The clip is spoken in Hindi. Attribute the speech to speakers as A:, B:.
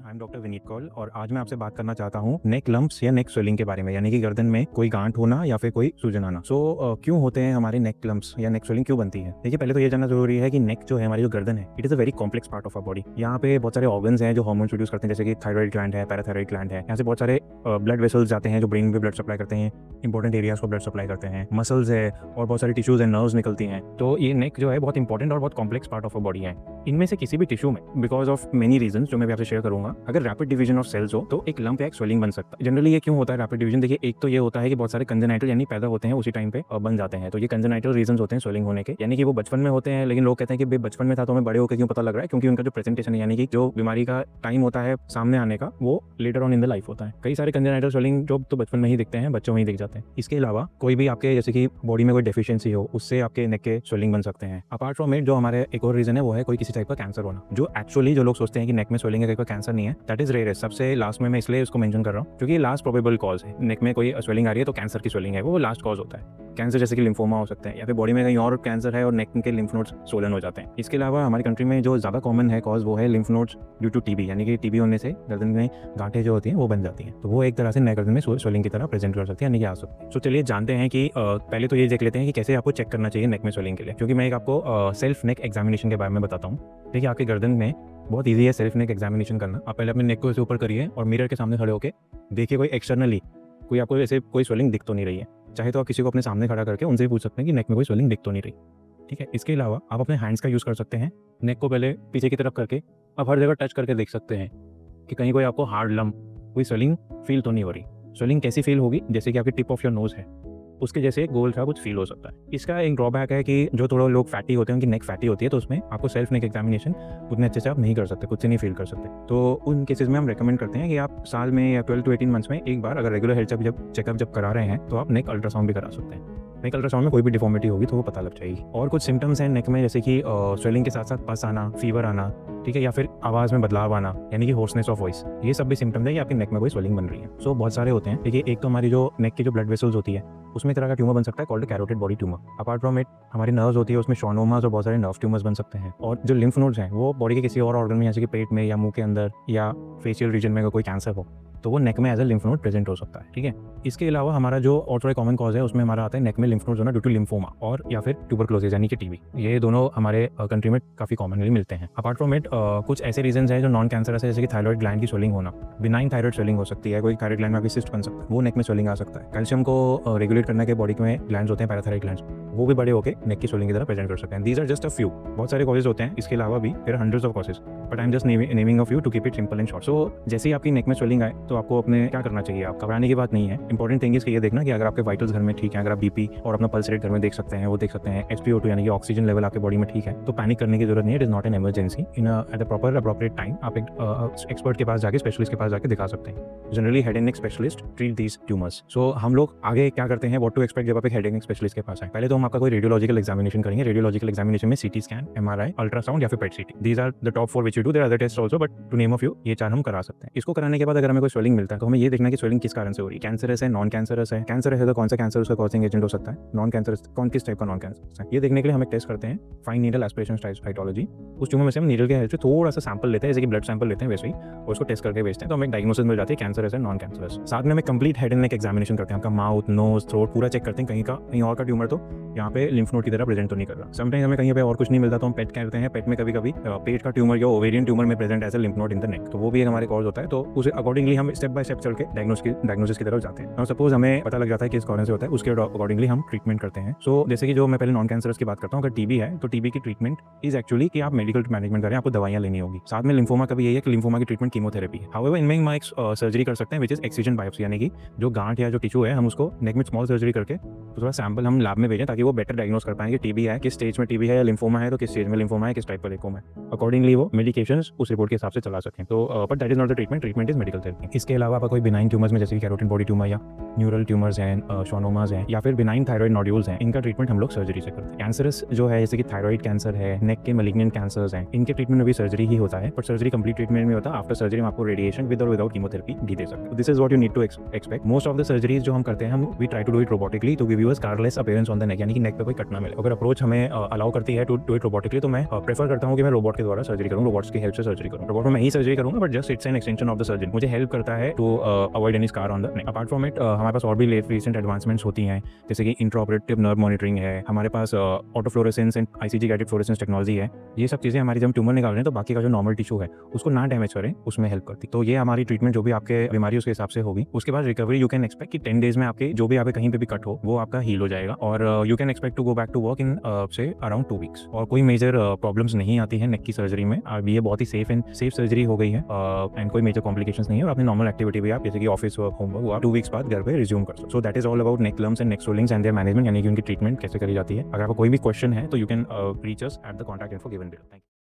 A: I am doctor Vineet Kaul और आज मैं आपसे बात करना चाहता हूँ नेक लम्प्स या नेक स्वेलिंग के बारे में, यानी कि गर्दन में कोई गांठ होना या फिर कोई सूजन आना। क्यों होते हैं हमारे नेक लम्प्स या नेक स्वेलिंग क्यों बनती है? देखिए, पहले तो ये जानना जरूरी है कि नेक जो है, हमारी जो गर्दन है, it is a very complex part of our body. यहाँ पे बहुत सारे ऑर्गन्स हैं जो हार्मोन्स प्रोड्यूस करते हैं, जैसे कि थायराइड ग्लैंड है, पैराथायराइड ग्लैंड है। यहाँ से बहुत सारे ब्लड वेसल्स जाते हैं जो ब्रेन में ब्लड सप्लाई करते हैं, इंपॉर्टेंट एरियाज को ब्लड सप्लाई करते हैं, मसल्स है और बहुत सारे टिश्यूज एंड नर्व्स निकलती हैं। तो ये नेक जो है बहुत इंपॉर्टेंट और बहुत कॉम्प्लेक्स पार्ट ऑफ बॉडी है। इनमें से किसी भी टिश्यू में बिकॉज ऑफ मेनी रीजन जो मैं भी आपसे शेयर करूंगा, अगर रैपिड डिवीजन ऑफ सेल्स हो तो एक लंप या एक स्वेलिंग बन सकता है। जनरली ये क्यों होता है रैपिड डिवीजन? देखिए, एक तो ये होता है कि बहुत सारे कंजेनाइटल यानी पैदा होते हैं उसी टाइम पे बन जाते हैं, तो ये कंजेनाइटल रीजन होते हैं स्वेलिंग होने के, यानी कि वो बचपन में होते हैं। लेकिन लोग कहते हैं कि बचपन में था तो हमें बड़े होकर क्यों पता लग रहा है? क्योंकि उनका जो प्रेजेंटेशन है, यानी कि जो बीमारी का टाइम होता है सामने आने का, वो later on in the life होता है। कई सारे कंजेनाइटल स्वेलिंग जो तो बचपन में ही दिखते हैं, बच्चों में ही दिख जाते हैं। इसके अलावा कोई भी आपके जैसे कि बॉडी में कोई डेफिशिएंसी हो, उससे आपके नेक के स्वेलिंग बन सकते हैं। अपार्ट फ्रॉम इट, जो हमारे एक और रीजन है वो है कोई किसी टाइप का कैंसर होना, जो एक्चुअली जो लोग सोचते हैं कि नेक में स्वेलिंग है, कोई कैंसर नहीं है, दैट इज रेयर। सबसे लास्ट में मैं इसलिए उसको मेंशन कर रहा हूँ क्योंकि लास्ट प्रोबेबल कॉज है। नेक में कोई स्वेलिंग आ रही है तो कैंसर की स्वेलिंग है, वो लास्ट कॉज होता है। कैंसर जैसे कि लिम्फोमा हो सकता है, या फिर बॉडी में कहीं और कैंसर है और नेक के लिम्फ नोड्स स्वोलन हो जाते हैं। इसके अलावा हमारी कंट्री में जो ज़्यादा कॉमन है कॉज, वो है lymph nodes due to TB, यानी कि टीबी होने से गर्दन में गांठें जो होती हैं वो बन जाती हैं, तो वो एक तरह से नेक गर्दन में स्वेलिंग की तरह प्रेजेंट कर सकती है, यानी कि आ सकती है। तो चलिए जानते हैं कि पहले तो ये देख लेते हैं कि कैसे आपको चेक करना चाहिए नेक में स्वेलिंग के लिए, क्योंकि मैं एक आपको सेल्फ नेक एग्जामिनेशन के बारे में बताता हूँ। देखिए, आपके गर्दन में बहुत ईजी है सेल्फ नेक एग्जामिनेशन करना। आप पहले अपने नेक को ऐसे ऊपर करिए और मिरर के सामने खड़े होकर देखिए कोई एक्सटर्नली कोई आपको ऐसे कोई स्वेलिंग दिख तो नहीं रही है। चाहे तो आप किसी को अपने सामने खड़ा करके उनसे भी पूछ सकते हैं कि नेक में कोई स्वेलिंग दिख तो नहीं रही, ठीक है। इसके अलावा आप अपने हैंड्स का यूज़ कर सकते हैं। नेक को पहले पीछे की तरफ करके आप हर जगह टच करके देख सकते हैं कि कहीं कोई आपको हार्ड लम्प, कोई स्वेलिंग फील तो नहीं हो रही। स्वेलिंग कैसी फील होगी? जैसे कि आपकी टिप ऑफ योर नोज है, उसके जैसे गोल सा कुछ फील हो सकता है। इसका एक ड्रॉबैक है कि जो थोड़ा लोग फैटी होते हैं, उनकी नेक फैटी होती है, तो उसमें आपको सेल्फ नेक एग्जामिनेशन उतने अच्छे से आप नहीं कर सकते, खुद से नहीं फील कर सकते। तो उन केसेस में हम रेकमेंड करते हैं कि आप साल में या 12 to 18 मंथ्स में एक बार अगर रेगुलर हेल्थ चेकअप जब करा रहे हैं तो आप नेक अल्ट्रासाउंड भी करा सकते हैं। नेक अल्ट्रासाउंड में कोई भी डिफॉर्मिटी होगी तो वो पता लग जाएगी। और कुछ सिम्टम्स हैं नेक में, जैसे कि स्वेलिंग के साथ साथ पस आना, फीवर आना, ठीक है, या फिर आवाज़ में बदलाव आना, यानी कि होर्सनेस ऑफ वॉइस। ये सब भी सिम्टम्स है कि आपकी नेक में कोई स्वेलिंग बन रही है। सो बहुत सारे होते हैं। देखिए, एक तो हमारी जो नेक की जो ब्लड वेसल्स होती है उसमें तरह का ट्यूमर बन सकता है called carotid body tumour. Apart from it, हमारी नर्व्स होती है, उसमें शॉनोमास और बहुत सारे नर्व ट्यूमर्स बन सकते हैं। और जो लिम्फ नोड्स हैं वो बॉडी के किसी और ऑर्गन में, जैसे कि पेट में या मुंह के अंदर या फेशियल रीजन में अगर कोई कैंसर हो तो वो नेक में as a lymph node present हो सकता है, ठीक है। इसके अलावा हमारा जो और थोड़ा कॉमन कॉज है उसमें हमारा आता है नेक में लिम्फ नोड्स होना ड्यू टू लिम्फोमा और या फिर ट्यूबरक्लोसिस यानी कि टीबी। ये दोनों हमारे कंट्री में काफ़ी कॉमनली मिलते हैं। अपार्ट फ्रॉम इट, कुछ ऐसे रीजन हैं जो नॉन कैंसरस है, जैसे कि थायराइड ग्लैंड की स्वेलिंग होना, बिनाइन थायराइड स्वेलिंग हो सकती है, कोई थायराइड ग्लैंड में सिस्ट बन सकता है, वो नेक में स्वेलिंग आ सकता है। कैल्शियम को रेगुलेट करने के बॉडी में ग्लैंड्स होते हैं, पैराथायराइड ग्लैंड्स, वो भी बड़े होकर नेक की स्वेलिंग की तरह प्रेजेंट कर सकते हैं। These are just a few, बहुत सारे कॉजेज होते हैं। इसके अलावा भी there are hundreds of causes, but I am just naming a few to keep it simple and short. So जैसे ही आपकी नेक में स्वेलिंग आए तो आपको अपने क्या करना चाहिए? आप घबराने की बात नहीं है। इंपॉर्टेंट थिंग इसके ये देखना कि अगर आपके वाइटल्स घर में ठीक है, अगर आप बीपी और अपना पल्स रेट घर में देख सकते हैं, वो देख सकते हैं, SpO2 यानी कि ऑक्सीजन लेवल आपके बॉडी में ठीक है, तो पैनिक करने की जरूरत नहीं है। It is not an emergency. At a proper appropriate time आप एक एक्सपर्ट के पास जाके, स्पेशलिस्ट के पास जाके दिखा सकते हैं। Generally head and neck specialist treat these tumours. So हम लोग आगे क्या करते हैं, व्हाट टू एक्सपेक्ट जब आप एक हेड एंड नेक स्पेशलिस्ट के पास आए? पहले तो हम आपका कोई रेडियोलॉजिकल एग्जामिनेशन करेंगे। रेडियोलॉजिकल एग्जामिनेशन में CT स्कैन, MRI, अल्ट्रासाउंड या फिर PET CT, these are the top 4 which you do. There are other test also, but to name a few, ये 4 हम करा सकते हैं। इसको कराने के बाद अगर हमें कोई स्वेलिंग मिलता है तो हमें ये देखना है कि स्वेलिंग किस कारण से हो रही है, कैंसरस है, नॉन कैंसरस है। कैंसरस है तो कौन सा कैंसर उसका कॉजिंग एजेंट हो सकता है, नॉन कैंसरस कौन किस टाइप का नॉन कैंसरस है। ये देखने के लिए हम एक टेस्ट करते हैं, फाइन नीडल एस्पिरेशन साइटोलॉजी। उस ट्यूमर में से हम नीडल के हेल्प से थोड़ा सा सैंपल लेते हैं, जैसे कि ब्लड सैंपल लेते हैं वैसे ही, और उसको टेस्ट करके भेजते हैं, तो हमें एक डायग्नोसिस मिल जाती है कैंसरस है, नॉन कैंसरस। साथ में हमें complete head and neck examination करते हैं, आपका माउथ, नोज, थ्रोट पूरा चेक करते हैं, कहीं और का ट्यूमर तो यहाँ पे लिम्फ नोड की तरह प्रेजेंट तो नहीं कर रहा। समटाइम्स हमें कहीं पे और कुछ नहीं मिलता तो हम पेट करते हैं। पेट में कभी कभी पेट का ट्यूमर या ओवेरियन ट्यूमर में present as a lymph node in the neck, तो वो भी एक हमारे कॉज होता है। तो उसे अकॉर्डिंगली हम स्टेप बाय स्टेप चल के डायग्नोसिस की तरफ जाते हैं। और सपोज हमें पता लग जाता है कि इस कारण से होता है, उसके अकॉर्डिंगली हम ट्रीटमेंट करते हैं। सो जैसे कि जो मैं पहले नॉन कैंसरस की बात करता हूँ, अगर टीबी है तो टीबी की ट्रीटमेंट इज एक्चुअली कि आप मेडिकल मैनेजमेंट करें, आपको दवाइयां लेनी होगी। साथ में लिम्फोमा का भी यही है कि लिम्फोमा की ट्रीटमेंट कीमोथेरेपी है। हाउएवर इनमें हम एक सर्जरी कर सकते हैं विच इज एक्सिजन बायोप्सी, यानी कि जो गांठ या जो टिश्यू है हम उसको नेक में स्मॉल सर्जरी करके तो थोड़ा सैंपल हम लैब में भेजें ताकि वो बेटर डायग्नोस कर पाएंगे टीबी है, किस स्टेज में टीबी है, या लिम्फोमा है तो किस स्टेज में लिम्फोमा है, किस टाइप का लिम्फोमा है। अकॉर्डिंगली वो मेडिकेशंस उस रिपोर्ट के हिसाब से चला सकें। तो but that is not the treatment is medical therapy. इसके अलावा आप कोई बिनाइन ट्यूमर्स में, जैसे कि कैरोटिड बॉडी ट्यूमर या न्यूरल ट्यूमर्स हैं, शॉनोमास हैं, या फिर बिनाइन थायराइड नोड्यूल्स हैं, इनका ट्रीटमेंट हम लोग सर्जरी से करते हैं। कैंसरस जो है, जैसे कि थायराइड कैंसर है, नेक के मैलिग्नेंट कैंसर्स हैं, इनके ट्रीटमेंट में भी सर्जरी ही होता है, बट सर्जरी कंप्लीट ट्रीटमेंट में होता है। आफ्टर सर्जरी हम आपको रेडिएशन विद और विदाउट कीमोथेरेपी भी दे सकते हैं। This is what you need to expect. Most of the surgeries जो हम करते हैं, हम we try to do it robotically to give you a scarless appearance on the neck, यानी यानी कि नेक पे कोई कट ना मिले। अगर अप्रोच हमें अलाउ करती है टू डू इट रोबोटिकली, तो मैं प्रेफर करता हूँ कि मैं रोबोट के द्वारा सर्जरी करूँ, रोबोट्स की हेल्प से सर्जरी करूँ। रोबोट में मैं ही सर्जरी करूँगा, but just it's an extension of the surgeon, मुझे हेल्प करता है to avoid any scar on the neck. Apart from it हमारे पास और भी रिसेंट एडवांसमेंट्स होती हैं, जैसे कि इंट्राऑपरेटिव नर्व मॉनिटरिंग है, हमारे पास autofluorescence and ICG guided fluorescence technology है। ये सब चीज़ें हमारी जब ट्यूमर निकाल रहे हैं तो बाकी का जो नॉर्मल टिश्यू है उसको ना डैमेज करें, उसमें हेल्प करती। तो ये हमारी ट्रीटमेंट जो भी आपके बीमारी उसके हिसाब से होगी। उसके बाद रिकवरी यू कैन एक्सपेक्ट कि 10 डेज में आपके जो भी यहाँ पे कहीं पे भी कट हो वो आपका हील हो जाएगा, और you can expect to go back to work in say around 2 weeks. और कोई मेजर प्रॉब्लम्स नहीं आती है नेक की सर्जरी में। ये बहुत ही सेफ सर्जरी हो गई है, एंड कोई मेजर कॉम्प्लिकेशंस नहीं है, और अपनी नॉर्मल एक्टिविटी भी आप जैसे कि ऑफिस वर्क, होमवर्क, वो आप 2 वीक्स बाद घर पे रिज्यूम कर सकते। So that is all about neck lumps and neck swellings and there management, यानी कि उनकी ट्रीटमेंट कैसे करी जाती है। अगर आपको कोई भी क्वेश्चन है तो you can reach us at the contact info given below. Thank you.